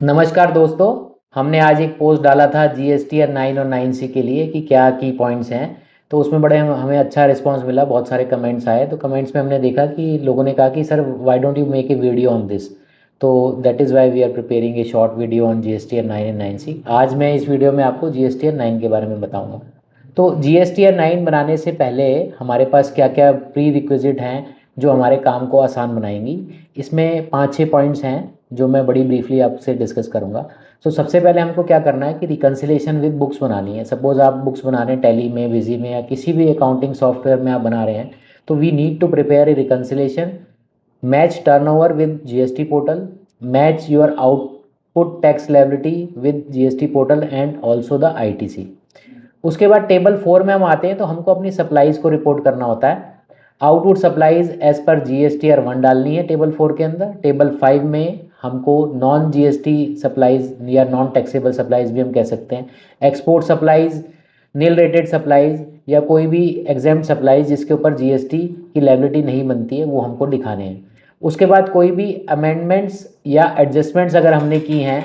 नमस्कार दोस्तों। हमने आज एक पोस्ट डाला था जीएसटी 9 और 9C के लिए कि क्या की पॉइंट्स हैं। तो उसमें बड़े हमें अच्छा रिस्पांस मिला, बहुत सारे कमेंट्स आए। तो कमेंट्स में हमने देखा कि लोगों ने कहा कि sir why don't you make a video on this. तो that is why we are preparing a short video on GST 9 and 9C। आज मैं इस वीडियो में आपको जीएसटी 9 के बारे में बताऊँगा। तो जीएसटी 9 बनाने से पहले हमारे पास क्या क्या प्री रिक्विजिट हैं जो हमारे काम को आसान बनाएंगी। इसमें 5-6 पॉइंट्स हैं जो मैं बड़ी ब्रीफली आपसे डिस्कस करूंगा। तो सबसे पहले हमको क्या करना है कि रिकन्सिलेशन विद बुक्स बनानी है। सपोज आप बुक्स बना रहे हैं टैली में, विजी में या किसी भी अकाउंटिंग सॉफ्टवेयर में आप बना रहे हैं, तो we need to prepare a reconciliation, match turnover with GST portal, match your output tax liability with GST portal and also the ITC. उसके बाद टेबल 4 में हम आते हैं तो हमको अपनी सप्लाईज को रिपोर्ट करना होता है। Output supplies as per GSTR 1 डालनी है टेबल 4 के अंदर। टेबल 5 में हमको नॉन GST सप्लाईज या नॉन टैक्सेबल सप्लाईज भी हम कह सकते हैं, export supplies, nil rated supplies या कोई भी एग्जेम्प्ट सप्लाईज जिसके ऊपर GST की लायबिलिटी नहीं बनती है, वो हमको दिखाने हैं। उसके बाद कोई भी अमेंडमेंट्स या एडजस्टमेंट्स अगर हमने की हैं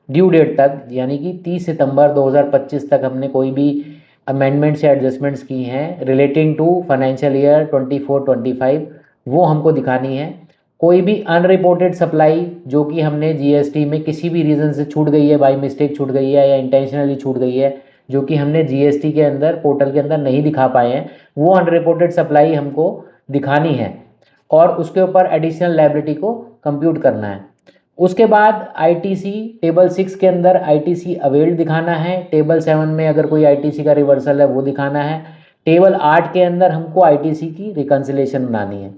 ड्यू डेट तक, यानी कि 30 सितंबर 2025 तक हमने कोई भी अमेंडमेंट्स या एडजस्टमेंट्स की हैं रिलेटिंग टू फाइनेंशियल ईयर 24-25, वो हमको दिखानी है। कोई भी अनरिपोर्टेड सप्लाई जो कि हमने जीएसटी में किसी भी रीज़न से छूट गई है, बाई मिस्टेक छूट गई है या इंटेंशनली छूट गई है, जो कि हमने जीएसटी के अंदर पोर्टल के अंदर नहीं दिखा पाए हैं, वो अनरिपोर्टेड सप्लाई हमको दिखानी है और उसके ऊपर एडिशनल लायबिलिटी को कंप्यूट करना है। उसके बाद आईटीसी टेबल 6 के अंदर आईटीसी अवेल्ड दिखाना है। टेबल 7 में अगर कोई आईटीसी का रिवर्सल है वो दिखाना है। टेबल 8 के अंदर हमको आईटीसी की रिकन्सिलेशन बनानी है।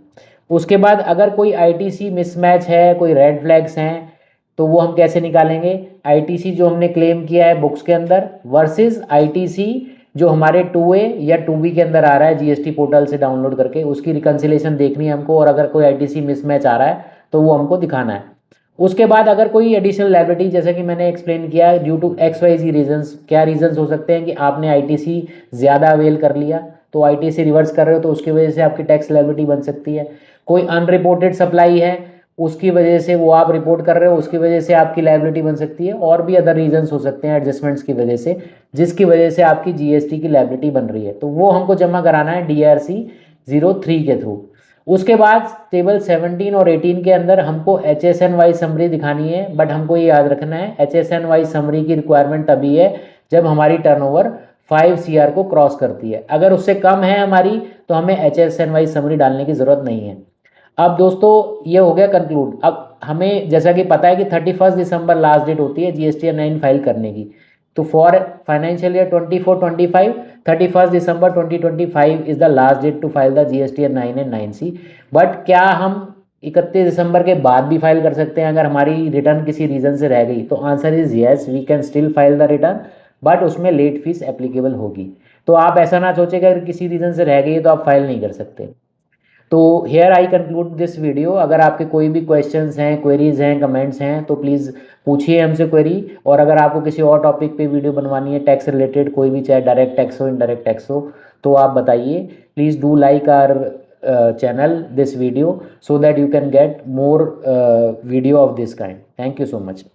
उसके बाद अगर कोई आईटीसी मिसमैच है, कोई रेड फ्लैग्स हैं, तो वो हम कैसे निकालेंगे। आईटीसी जो हमने क्लेम किया है बुक्स के अंदर वर्सेस आईटीसी जो हमारे 2A या 2B के अंदर आ रहा है जीएसटी पोर्टल से डाउनलोड करके, उसकी रिकन्सिलेशन देखनी है हमको। और अगर कोई आईटीसी मिसमैच आ रहा है तो वो हमको दिखाना है। उसके बाद अगर कोई एडिशनल लायबिलिटी, जैसा कि मैंने एक्सप्लेन किया, ड्यू टू XYZ रीजंस, क्या रीजंस हो सकते हैं कि आपने आईटीसी ज़्यादा अवेल कर लिया तो आईटीसी रिवर्स कर रहे हो तो उसकी वजह से आपकी टैक्स लायबिलिटी बन सकती है। कोई अनरिपोर्टेड सप्लाई है उसकी वजह से वो आप रिपोर्ट कर रहे हो, उसकी वजह से आपकी लायबिलिटी बन सकती है। और भी अदर रीजंस हो सकते हैं एडजस्टमेंट्स की वजह से, जिसकी वजह से आपकी जीएसटी की लायबिलिटी बन रही है, तो वो हमको जमा कराना है DRC 03 के थ्रू। उसके बाद टेबल 17 और 18 के अंदर हमको HSNY समरी दिखानी है। बट हमको ये याद रखना है HSNY समरी की रिक्वायरमेंट तभी है जब हमारी टर्नओवर 5 CR को क्रॉस करती है। अगर उससे कम है हमारी तो हमें HSNY समरी डालने की ज़रूरत नहीं है। अब दोस्तों ये हो गया कंक्लूड। अब हमें जैसा कि पता है कि 31 दिसंबर लास्ट डेट होती है GST 9 फाइल करने की। तो for financial year 24-25 31 December 2025 is the last date to file the GST 9 and 9C। But क्या हम 31 दिसंबर के बाद भी फाइल कर सकते हैं अगर हमारी रिटर्न किसी रीज़न से रह गई? तो answer is yes, we can still file the return, but उसमें लेट फीस एप्लीकेबल होगी। तो आप ऐसा ना सोचें कि अगर किसी रीज़न से रह गई तो आप फाइल नहीं कर सकते। तो here I conclude this video. अगर आपके कोई भी क्वेश्चंस हैं, क्वेरीज हैं, कमेंट्स हैं तो प्लीज़ पूछिए हमसे क्वेरी। और अगर आपको किसी और टॉपिक पे वीडियो बनवानी है टैक्स रिलेटेड, कोई भी, चाहे डायरेक्ट टैक्स हो, इनडायरेक्ट टैक्स हो, तो आप बताइए। Please do like our channel this video so that you can get more video of this kind. Thank you so much.